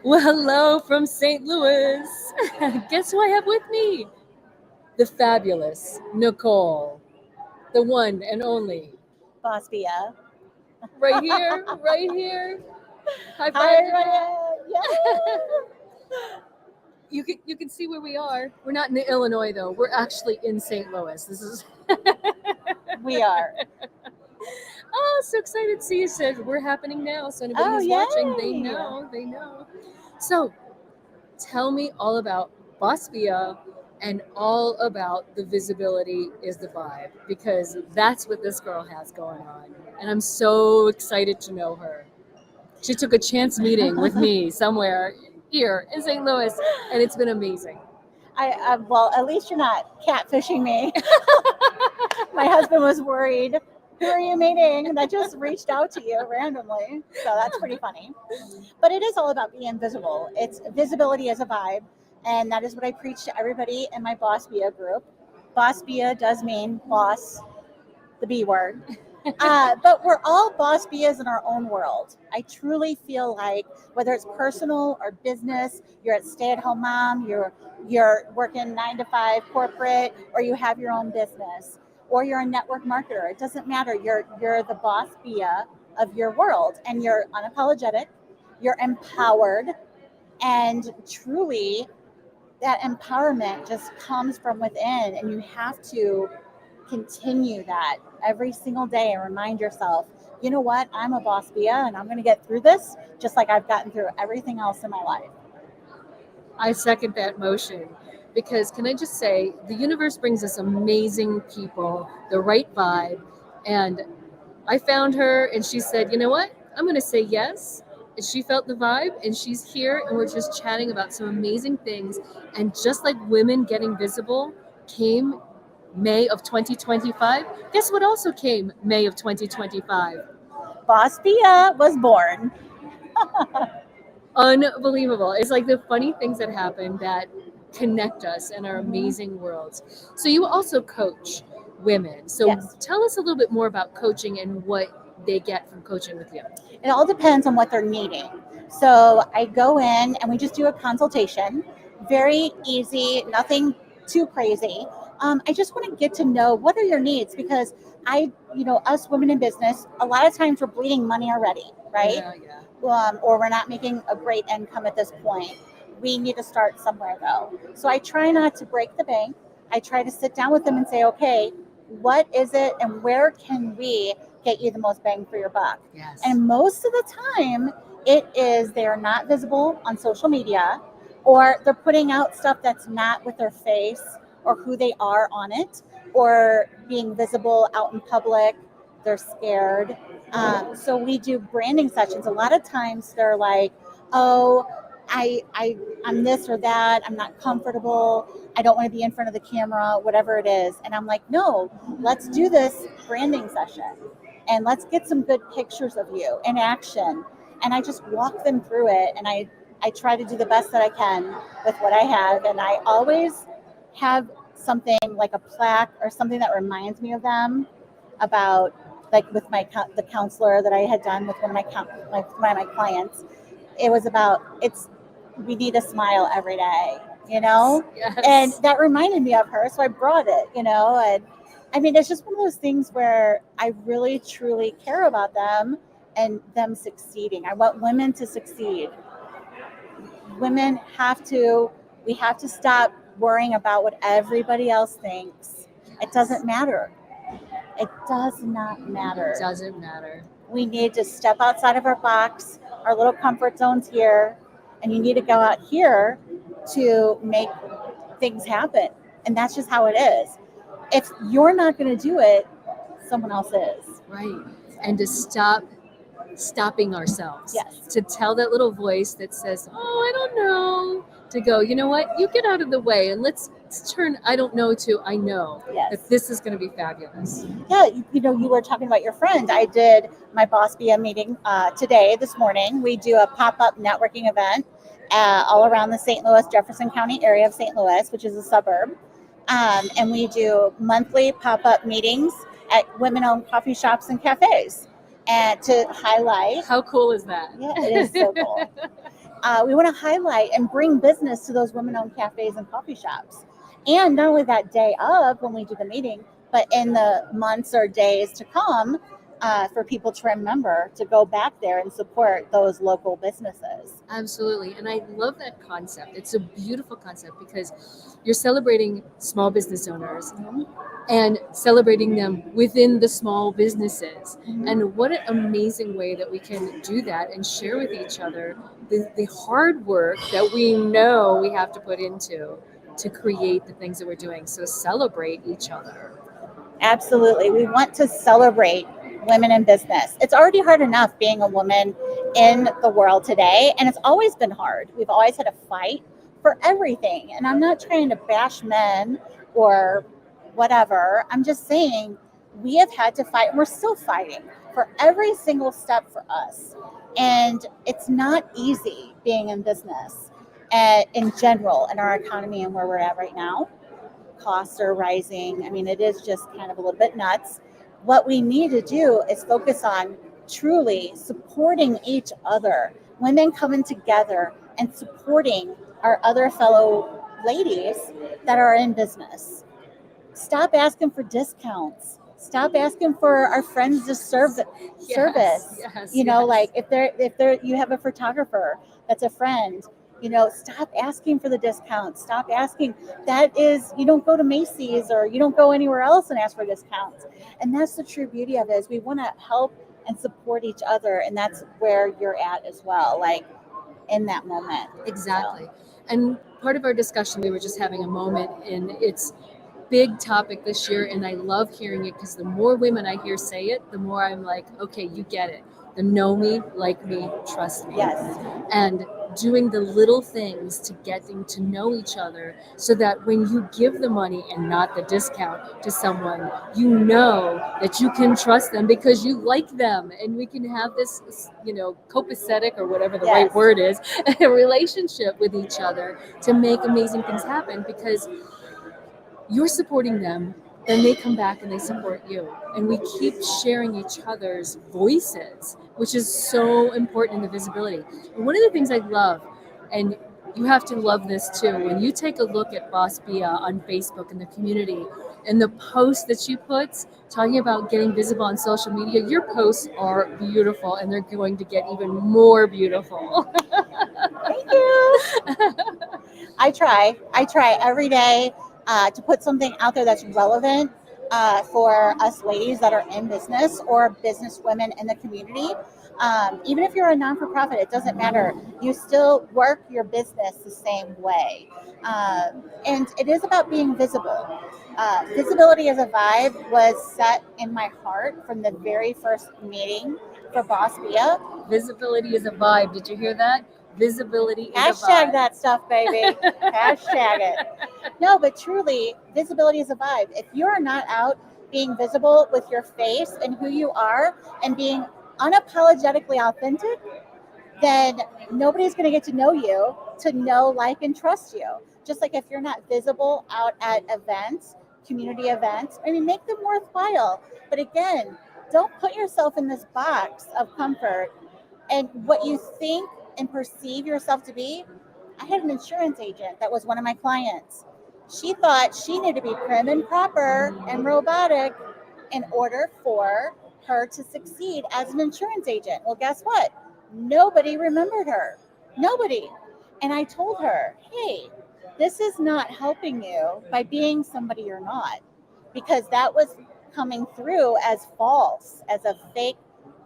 Well, hello from St. Louis. Guess who I have with me? The fabulous Nicole, the one and only. Boss Bia. Right here, right here. High Hi, five. everybody. Yeah. You can see where we are. We're not in Illinois though. We're actually in St. Louis. This is We are. oh, so excited to see you. So we're happening now. So anybody Oh, who's watching, they yay. know. They know. So tell me all about Boss Bia and all about the visibility is the vibe, because that's what this girl has going on. And I'm so excited to know her. She took a chance meeting with me somewhere here in St. Louis, and it's been amazing. Well, at least you're not catfishing me. My husband was worried. Who are you meeting? And I just reached out to you randomly. So that's pretty funny. But it is all about being visible. It's visibility as a vibe. And that is what I preach to everybody in my Boss Bia group. Boss Bia does mean boss, the B word. But we're all boss Bias in our own world. I truly feel like whether it's personal or business, you're a stay-at-home mom, you're working 9 to 5 corporate, or you have your own business, or you're a network marketer. It doesn't matter. You're the boss Bia of your world, and you're unapologetic, you're empowered, and truly that empowerment just comes from within, and you have to continue that every single day and remind yourself, you know what, I'm a boss Bia and I'm going to get through this just like I've gotten through everything else in my life. I second that motion, because can I just say, the universe brings us amazing people, the right vibe. And I found her and she said, you know what, I'm going to say yes. And she felt the vibe and she's here and we're just chatting about some amazing things. And just like Women Getting Visible came May of 2025, guess what also came May of 2025? Boss Bia was born. Unbelievable. It's like the funny things that happen that connect us in our amazing worlds. So you also coach women. So Yes. tell us a little bit more about coaching and what they get from coaching with you. It all depends on what they're needing. So I go in and we just do a consultation. Very easy, nothing too crazy. I just want to get to know what are your needs, because us women in business, a lot of times we're bleeding money already, right? Yeah. Or we're not making a great income at this point. We need to start somewhere though. So I try not to break the bank. I try to sit down with them and say, okay, what is it and where can we get you the most bang for your buck? Yes. And most of the time, it is they are not visible on social media, or they're putting out stuff that's not with their face or who they are on it, or being visible out in public. They're scared. So we do branding sessions. A lot of times they're like, oh, I'm this or that. I'm not comfortable. I don't want to be in front of the camera, whatever it is. And I'm like, no, let's do this branding session and let's get some good pictures of you in action. And I just walk them through it, and I try to do the best that I can with what I have. And I always have something like a plaque or something that reminds me of them, about, like with the counselor that I had done with one of my clients. It was about, we need a smile every day, Yes. and that reminded me of her, so I brought it, and I mean, it's just one of those things where I really truly care about them and them succeeding. I want women to succeed. Women we have to stop worrying about what everybody else thinks. It doesn't matter. It does not matter. It doesn't matter. We need to step outside of our box, our little comfort zones here, and you need to go out here to make things happen. And that's just how it is. If you're not going to do it, someone else is. Right. And to stopping ourselves. Yes. To tell that little voice that says, oh, I don't know, to go, you know what, you get out of the way and let's turn I don't know to I know. Yes. That this is going to be fabulous. Yeah, you were talking about your friend. I did my Boss BIA meeting this morning. We do a pop-up networking event all around the St. Louis, Jefferson County area of St. Louis, which is a suburb. And we do monthly pop-up meetings at women-owned coffee shops and cafes, and to highlight. How cool is that? Yeah, it is so cool. We want to highlight and bring business to those women-owned cafes and coffee shops. And not only that day of when we do the meeting, but in the months or days to come, for people to remember to go back there and support those local businesses. Absolutely. And I love that concept. It's a beautiful concept because you're celebrating small business owners and celebrating them within the small businesses. And what an amazing way that we can do that and share with each other the hard work that we know we have to put into to create the things that we're doing. So celebrate each other. Absolutely. We want to celebrate women in business. It's already hard enough being a woman in the world today, and it's always been hard. We've always had to fight for everything. And I'm not trying to bash men or whatever. I'm just saying we have had to fight, and we're still fighting for every single step for us. And it's not easy being in business in general in our economy and where we're at right now. Costs are rising. I mean, it is just kind of a little bit nuts. What we need to do is focus on truly supporting each other, women coming together and supporting our other fellow ladies that are in business. Stop asking for discounts. Stop asking for our friends to service. You know, like if they're you have a photographer that's a friend, you know, stop asking for the discounts. Stop asking. That is, you don't go to Macy's or you don't go anywhere else and ask for discounts. And that's the true beauty of it, is we want to help and support each other. And that's where you're at as well, like in that moment. Exactly. And part of our discussion, we were just having a moment, and it's big topic this year, and I love hearing it because the more women I hear say it, the more I'm like, okay, you get it. The know me, like me, trust me. Yes. And doing the little things to getting to know each other so that when you give the money and not the discount to someone, you know that you can trust them because you like them, and we can have this, you know, copacetic or whatever the right word is, a relationship with each other to make amazing things happen because you're supporting them, then they come back and they support you. And we keep sharing each other's voices, which is so important in the visibility. And one of the things I love, and you have to love this too, when you take a look at BOSS BIA on Facebook and the community and the posts that she puts talking about getting visible on social media, your posts are beautiful and they're going to get even more beautiful. Thank you. I try every day to put something out there that's relevant for us ladies that are in business or business women in the community. Even if you're a non-for-profit, it doesn't matter. You still work your business the same way. And it is about being visible. Visibility as a vibe was set in my heart from the very first meeting for BOSS BIA. Visibility is a vibe. Did you hear that? Visibility is Hashtag that stuff, baby. Hashtag it. No, but truly, visibility is a vibe. If you're not out being visible with your face and who you are and being unapologetically authentic, then nobody's going to get to know you, to know, like, and trust you. Just like if you're not visible out at events, community events, I mean, make them worthwhile. But again, don't put yourself in this box of comfort and what you think and perceive yourself to be. I had an insurance agent that was one of my clients. She thought she needed to be prim and proper and robotic in order for her to succeed as an insurance agent. Well, guess what? Nobody remembered her. Nobody. And I told her, hey, this is not helping you by being somebody you're not, because that was coming through as false, as a fake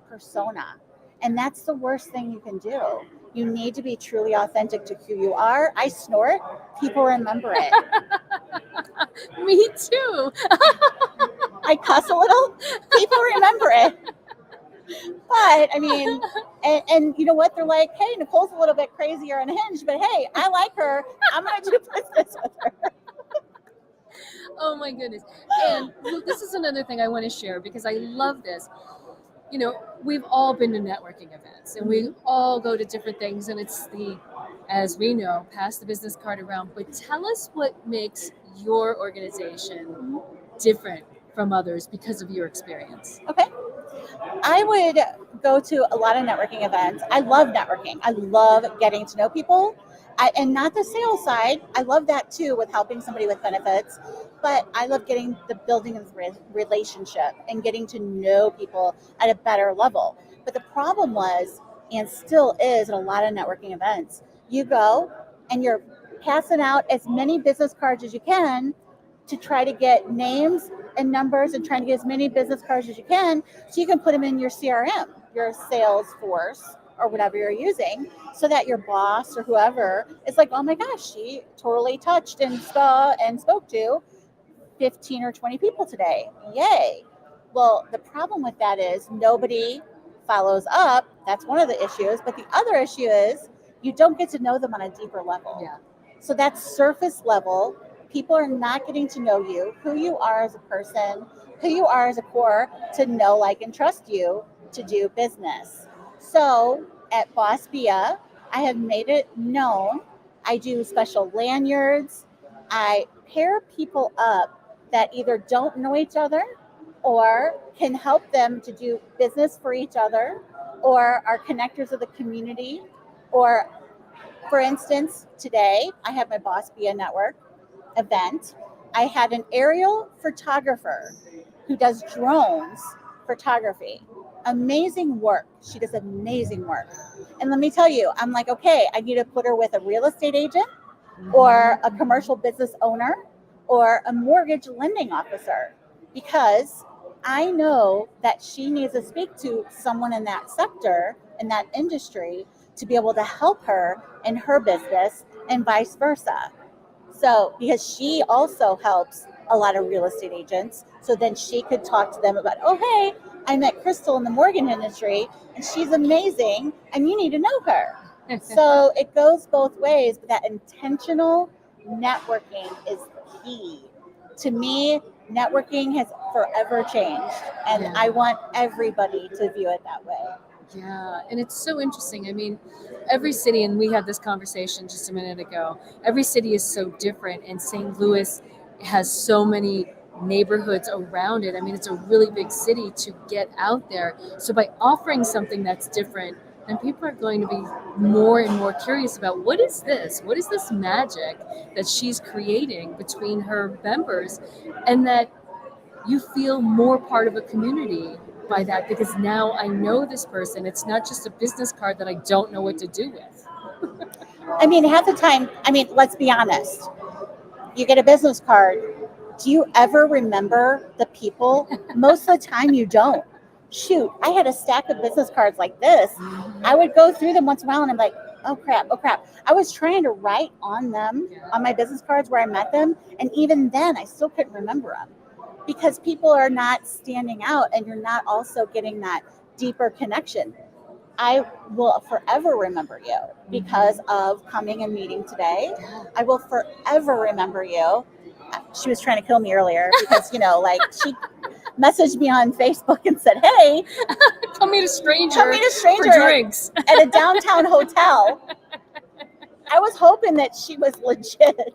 persona. And that's the worst thing you can do. You need to be truly authentic to who you are. I snort. People remember it. Me too. I cuss a little. People remember it. But, I mean, and you know what? They're like, hey, Nicole's a little bit crazy or unhinged, but hey, I like her. I'm going to do business with her. Oh, my goodness. And this is another thing I want to share because I love this. You know, we've all been to networking events and we all go to different things, and it's as we know, pass the business card around. But tell us what makes your organization different from others because of your experience. Okay. I would go to a lot of networking events. I love networking. I love getting to know people. And not the sales side. I love that too with helping somebody with benefits. But I love getting the building of the relationship and getting to know people at a better level. But the problem was, and still is at a lot of networking events, you go and you're passing out as many business cards as you can to try to get names and numbers and trying to get as many business cards as you can so you can put them in your CRM, your Salesforce, or whatever you're using, so that your boss or whoever is like, oh my gosh, she totally touched and saw and spoke to 15 or 20 people today. Yay. Well, the problem with that is nobody follows up. That's one of the issues. But the other issue is you don't get to know them on a deeper level. Yeah. So that's surface level. People are not getting to know you, who you are as a person, who you are as a core, to know, like, and trust you to do business. So at BOSS BIA, I have made it known. I do special lanyards. I pair people up that either don't know each other or can help them to do business for each other or are connectors of the community. Or, for instance, today I have my BOSS BIA network event. I had an aerial photographer who does drones photography. Amazing work. She does amazing work. And let me tell you, I'm like, okay, I need to put her with a real estate agent or a commercial business owner or a mortgage lending officer, because I know that she needs to speak to someone in that sector, in that industry, to be able to help her in her business and vice versa. So, because she also helps a lot of real estate agents, so then she could talk to them about, oh, hey, I met Crystal in the mortgage industry and she's amazing and you need to know her. So it goes both ways, but that intentional networking is key. To me, networking has forever changed, and Yeah. I want everybody to view it that way. Yeah, and it's so interesting. I mean, every city, and we had this conversation just a minute ago, every city is so different, and St. Louis has so many neighborhoods around it. I mean, it's a really big city to get out there. So by offering something that's different, then people are going to be more and more curious about what is this? What is this magic that she's creating between her members, and that you feel more part of a community by that, because now I know this person. It's not just a business card that I don't know what to do with. I mean, half the time, I mean, let's be honest. You get a business card. Do you ever remember the people? Most of the time, you don't. Shoot, I had a stack of business cards like this. I would go through them once in a while and I'm like, oh crap. I was trying to write on them, on my business cards where I met them. And even then, I still couldn't remember them, because people are not standing out and you're not also getting that deeper connection. I will forever remember you because of coming and meeting today. I will forever remember you. She was trying to kill me earlier because, like, she messaged me on Facebook and said, hey, Come meet a stranger for drinks. at a downtown hotel. I was hoping that she was legit.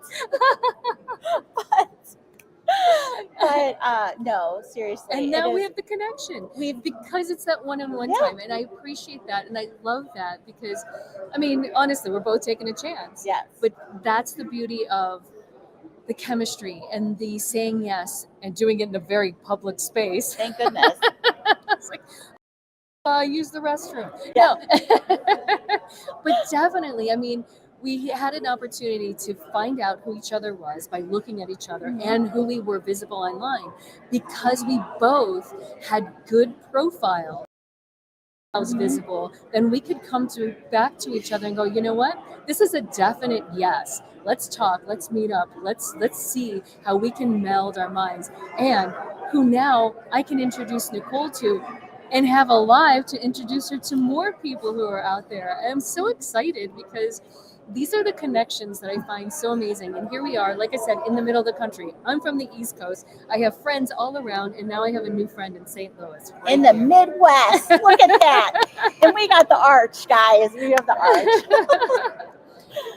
But no, seriously. And now we have the connection. Because it's that one-on-one time, and I appreciate that, and I love that, because, I mean, honestly, we're both taking a chance. Yes. But that's the beauty of the chemistry and the saying yes and doing it in a very public space. Thank goodness. It's like, use the restroom. Yeah. No. But definitely, I mean, we had an opportunity to find out who each other was by looking at each other, and who we were visible online, because we both had good profiles visible. Then we could come back to each other and go, you know what? This is a definite yes. Let's talk. Let's meet up. Let's see how we can meld our minds, and who now I can introduce Nicole to, and have a live to introduce her to more people who are out there. I'm so excited, because these are the connections that I find so amazing. And here we are, like I said, in the middle of the country. I'm from the East Coast. I have friends all around, and now I have a new friend in St. Louis. In the Midwest. Look at that. And we got the arch, guys. We have the arch.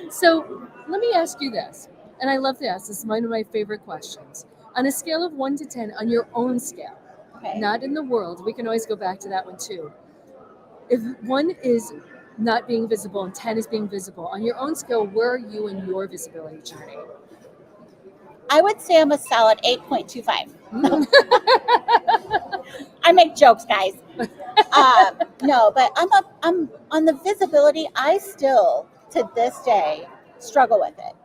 So let me ask you this, and I love to ask this. Is one of my favorite questions. On a scale of 1 to 10, on your own scale, Okay. not in the world. We can always go back to that one too. If 1 is not being visible and 10 is being visible, on your own scale, where are you in your visibility journey? I would say I'm a solid 8.25. Mm. I make jokes, guys. No, but I'm on the visibility. I still, to this day, struggle with it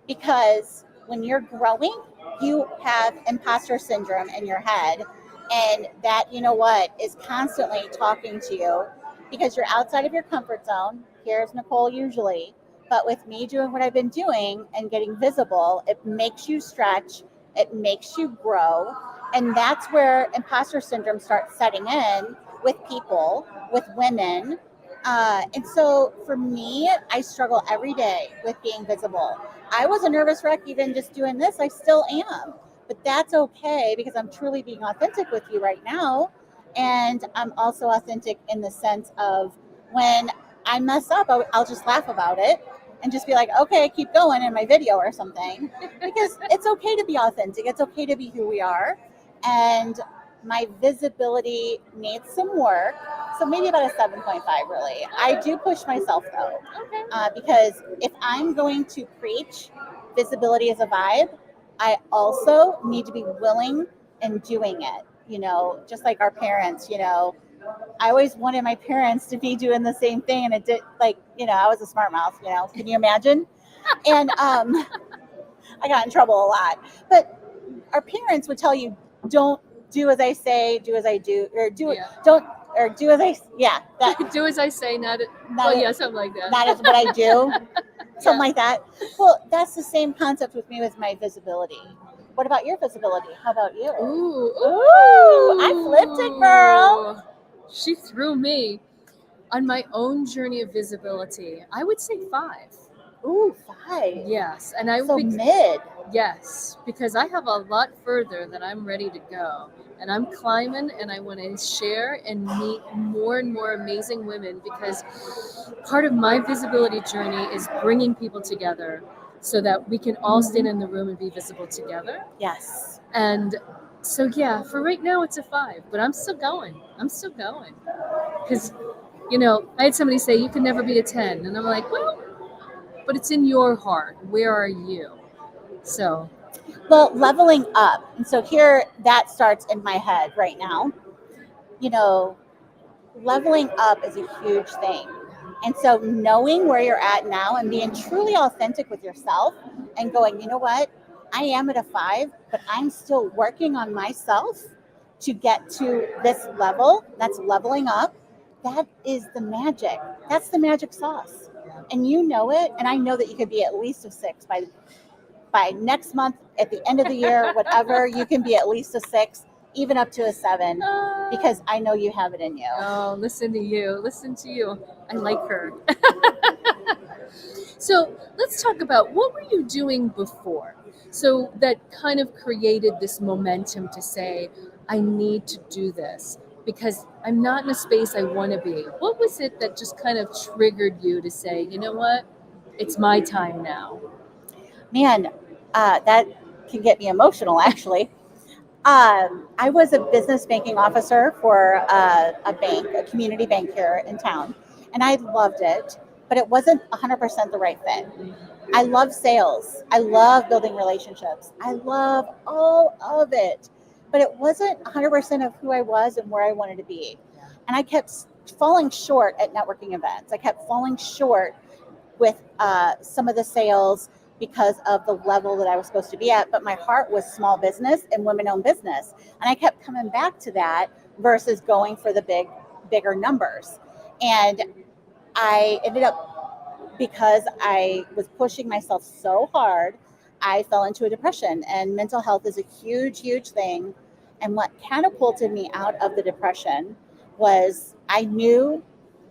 because when you're growing, you have imposter syndrome in your head, and that, you know what, is constantly talking to you because you're outside of your comfort zone. Here's Nicole usually, but with me doing what I've been doing and getting visible, it makes you stretch, it makes you grow, and that's where imposter syndrome starts setting in with people, with women. And so for me, I struggle every day with being visible. I was a nervous wreck even just doing this. I still am. But that's okay because I'm truly being authentic with you right now. And I'm also authentic in the sense of when I mess up, I'll just laugh about it and just be like, okay, keep going in my video or something. Because it's okay to be authentic. It's okay to be who we are. And my visibility needs some work. So maybe about a 7.5, really. I do push myself, though, Okay. because if I'm going to preach visibility as a vibe, I also need to be willing and doing it. You know, just like our parents, you know, I always wanted my parents to be doing the same thing. And it did, like, you know, I was a smart mouth, you know, can you imagine? And I got in trouble a lot. But our parents would tell you, don't do as I say, do as I do, or do it, Yeah. don't, or do as I, yeah, that, Do as I say, not not, well, yeah, something like that. that is what I do, something Yeah. like that. Well, that's the same concept with me with my visibility. What about your visibility? How about you? Ooh, I flipped it, girl. She threw me. On my own journey of visibility, I would say 5. Ooh, 5. Yes, and I So would mid. yes, because I have a lot further that I'm ready to go, and I'm climbing, and I want to share and meet more and more amazing women because part of my visibility journey is bringing people together so that we can all stand in the room and be visible together. Yes. And so yeah, for right now it's a 5, but I'm still going. Because you know, I had somebody say you can never be a 10, and I'm like, well, but it's in your heart. Where are you? So Well, leveling up. And so here that starts in my head right now. You know, leveling up is a huge thing. And so knowing where you're at now and being truly authentic with yourself and going, you know what? I am at a 5, but I'm still working on myself to get to this level. That's leveling up. That is the magic. That's the magic sauce. And you know it. And I know that you could be at least a 6 by next month, at the end of the year, whatever, you can be at least a 6, even up to a 7, because I know you have it in you. oh, listen to you. I like her. So let's talk about what were you doing before? So that kind of created this momentum to say, I need to do this because I'm not in a space I want to be. What was it that just kind of triggered you to say, you know what? It's my time now. Man, that can get me emotional, actually. I was a business banking officer for a bank, a community bank here in town, and I loved it, but it wasn't 100% the right fit. I love sales. I love building relationships. I love all of it, but it wasn't 100% of who I was and where I wanted to be. And I kept falling short at networking events. I kept falling short with some of the sales because of the level that I was supposed to be at, but my heart was small business and women-owned business. And I kept coming back to that versus going for the bigger numbers. And I ended up, because I was pushing myself so hard, I fell into a depression. And mental health is a huge, huge thing. And what catapulted me out of the depression was I knew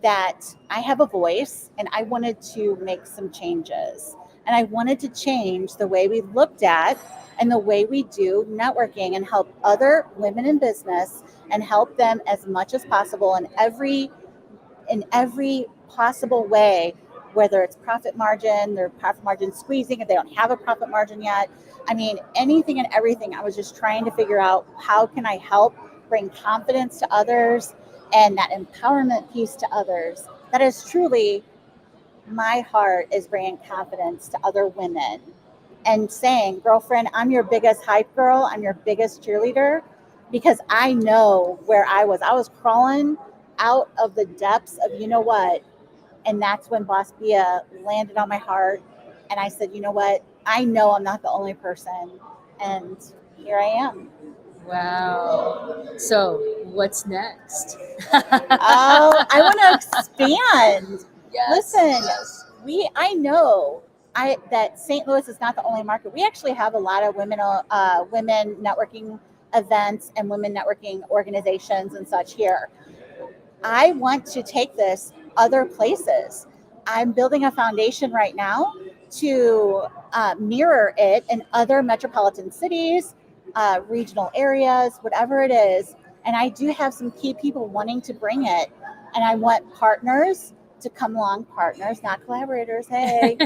that I have a voice and I wanted to make some changes. And I wanted to change the way we looked at and the way we do networking and help other women in business and help them as much as possible in every possible way, whether it's profit margin, their profit margin squeezing, if they don't have a profit margin yet. I mean, anything and everything. I was just trying to figure out how can I help bring confidence to others and that empowerment piece to others. That is truly my heart, is bringing confidence to other women and saying, girlfriend, I'm your biggest hype girl. I'm your biggest cheerleader, because I know where I was. I was crawling out of the depths of, you know what? And that's when Boss Bia landed on my heart. And I said, you know what? I know I'm not the only person. And here I am. Wow. So what's next? Oh, I want to expand. Yes. Listen, Yes. I know that St. Louis is not the only market. We actually have a lot of women networking events and women networking organizations and such here. I want to take this other places. I'm building a foundation right now to mirror it in other metropolitan cities, regional areas, whatever it is. And I do have some key people wanting to bring it. And I want partners to come along, partners, not collaborators. Hey,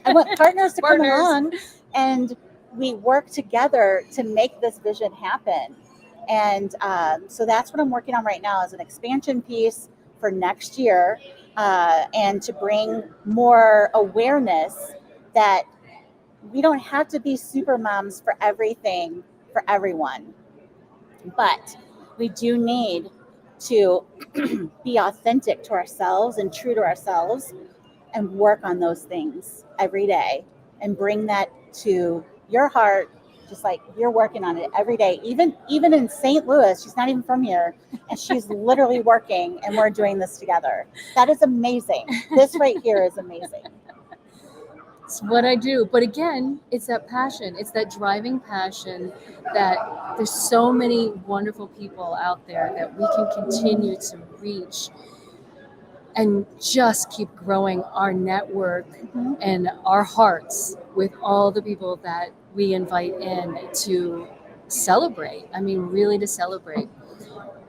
I want partners to come along, and we work together to make this vision happen. And so that's what I'm working on right now, is an expansion piece for next year, and to bring more awareness that we don't have to be super moms for everything for everyone, but we do need to be authentic to ourselves and true to ourselves and work on those things every day and bring that to your heart, just like you're working on it every day. Even in St. Louis, she's not even from here, and she's literally working, and we're doing this together. That is amazing. This right here is amazing. It's what I do. But again, it's that passion. It's that driving passion that there's so many wonderful people out there that we can continue to reach and just keep growing our network and our hearts with all the people that we invite in to celebrate. I mean, really to celebrate.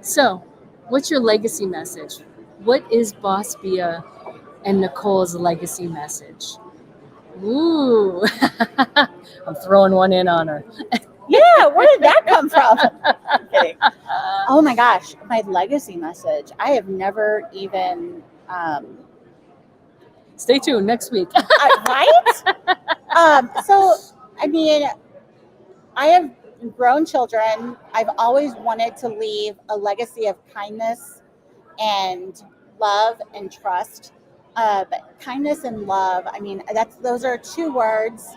So, what's your legacy message? What is Boss Bia and Nicole's legacy message? Ooh, I'm throwing one in on her. Yeah, where did that come from? I'm kidding. Oh my gosh, my legacy message. I have never even. Stay tuned next week. Right? So, I mean, I have grown children. I've always wanted to leave a legacy of kindness and love and trust. But kindness and love, I mean, those are two words.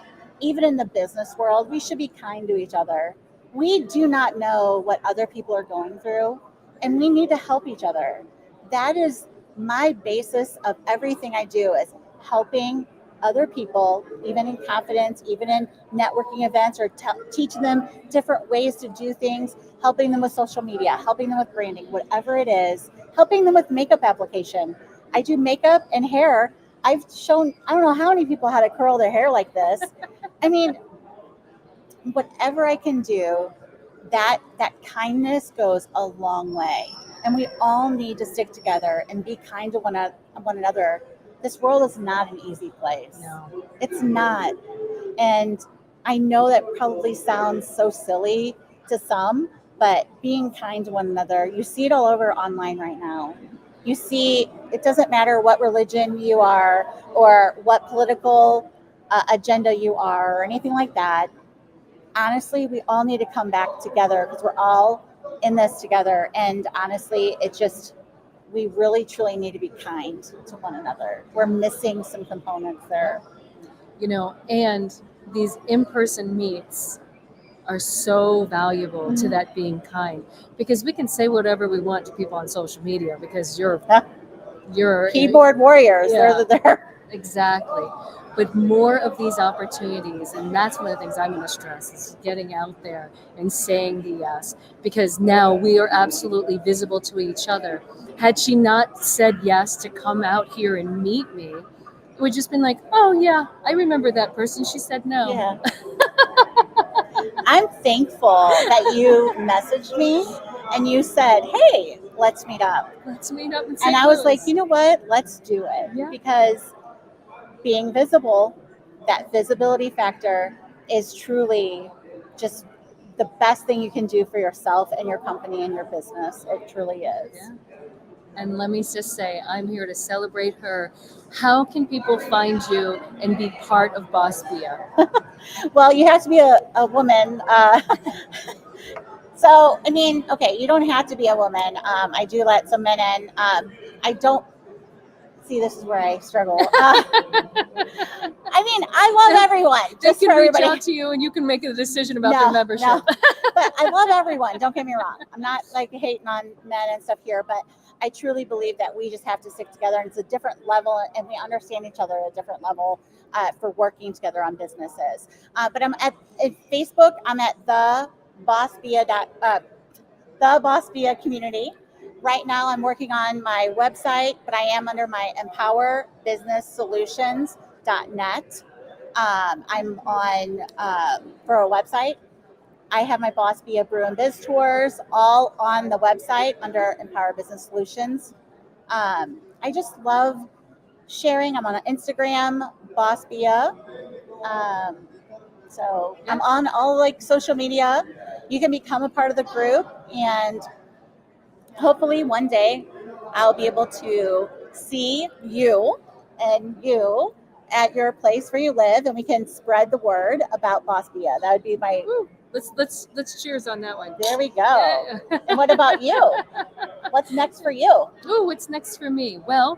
Even in the business world, we should be kind to each other. We do not know what other people are going through, and we need to help each other. That is my basis of everything I do, is helping other people, even in confidence, even in networking events, or teaching them different ways to do things, helping them with social media, helping them with branding, whatever it is, helping them with makeup application. I do makeup and hair. I've shown, I don't know how many people how to curl their hair like this. I mean, whatever I can do, that kindness goes a long way. And we all need to stick together and be kind to one another. This world is not an easy place. No. It's not. And I know that probably sounds so silly to some, but being kind to one another, you see it all over online right now. You see, it doesn't matter what religion you are or what political agenda you are or anything like that. Honestly, we all need to come back together, because we're all in this together. And honestly, we really truly need to be kind to one another. We're missing some components there. And these in-person meets are so valuable to that being kind, because we can say whatever we want to people on social media, because you're keyboard warriors. Yeah. They're Exactly. But more of these opportunities, and that's one of the things I'm going to stress, is getting out there and saying the yes, because now we are absolutely visible to each other. Had she not said yes to come out here and meet me, it would just been like, oh yeah, I remember that person. She said no. Yeah. I'm thankful that you messaged me and you said, hey, let's meet up. Let's meet up. And I was like, you know what? Let's do it. Yeah. Because being visible, that visibility factor is truly just the best thing you can do for yourself and your company and your business. It truly is. Yeah. And let me just say, I'm here to celebrate her. How can people find you and be part of Boss BIA? Well, you have to be a woman. So, I mean, okay, you don't have to be a woman. I do let some men in. I don't see, this is where I struggle. I mean, I love everyone. They Just can for reach everybody. out to you and you can make a decision about their membership. No. But I love everyone. Don't get me wrong. I'm not like hating on men and stuff here, but I truly believe that we just have to stick together, and it's a different level, and we understand each other at a different level for working together on businesses. But I'm at Facebook. I'm at the Boss BIA the Boss BIA community. Right now, I'm working on my website, but I am under my empowerbusinesssolutions.net. I'm on for a website. I have my Boss BIA Brew and Biz tours all on the website under Empower Business Solutions. I just love sharing. I'm on Instagram, Boss BIA. So I'm on all like social media. You can become a part of the group, and hopefully one day I'll be able to see you and you at your place where you live, and we can spread the word about Boss BIA. That would be my. Woo. Let's cheers on that one. There we go. Yeah. And what about you? What's next for you? Oh, what's next for me? Well,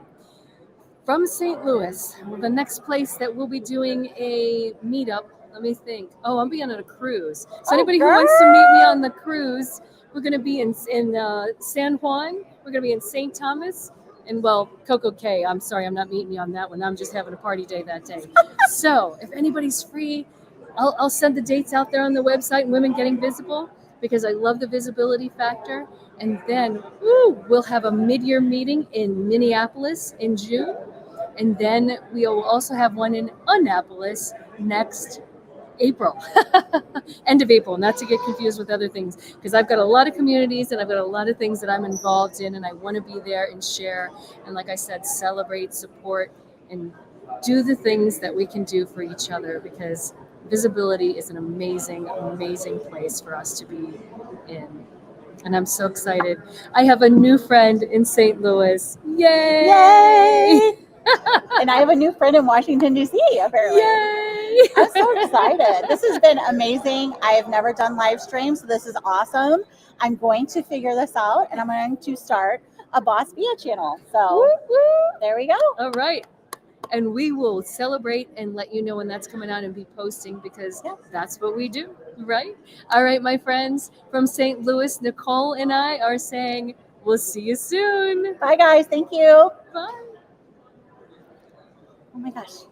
from St. Louis, the next place that we'll be doing a meetup. Let me think. Oh, I'm being on a cruise. So anybody who wants to meet me on the cruise, we're going to be in San Juan. We're going to be in St. Thomas. And well, Coco Cay. I'm sorry, I'm not meeting you on that one. I'm just having a party day that day. So if anybody's free, I'll send the dates out there on the website, Women Getting Visible, because I love the visibility factor. And then we'll have a mid-year meeting in Minneapolis in June. And then we'll also have one in Annapolis next April, end of April, not to get confused with other things, because I've got a lot of communities and I've got a lot of things that I'm involved in, and I want to be there and share. And like I said, celebrate, support, and do the things that we can do for each other, because visibility is an amazing, amazing place for us to be in. And I'm so excited. I have a new friend in St. Louis. Yay! Yay! And I have a new friend in Washington, D.C., apparently. Yay! I'm so excited. This has been amazing. I have never done live streams, so this is awesome. I'm going to figure this out, and I'm going to start a Boss BIA channel. So there we go. All right. And we will celebrate and let you know when that's coming out and be posting, because that's what we do, right? All right, my friends from St. Louis, Nicole and I are saying we'll see you soon. Bye, guys. Thank you. Bye. Oh, my gosh.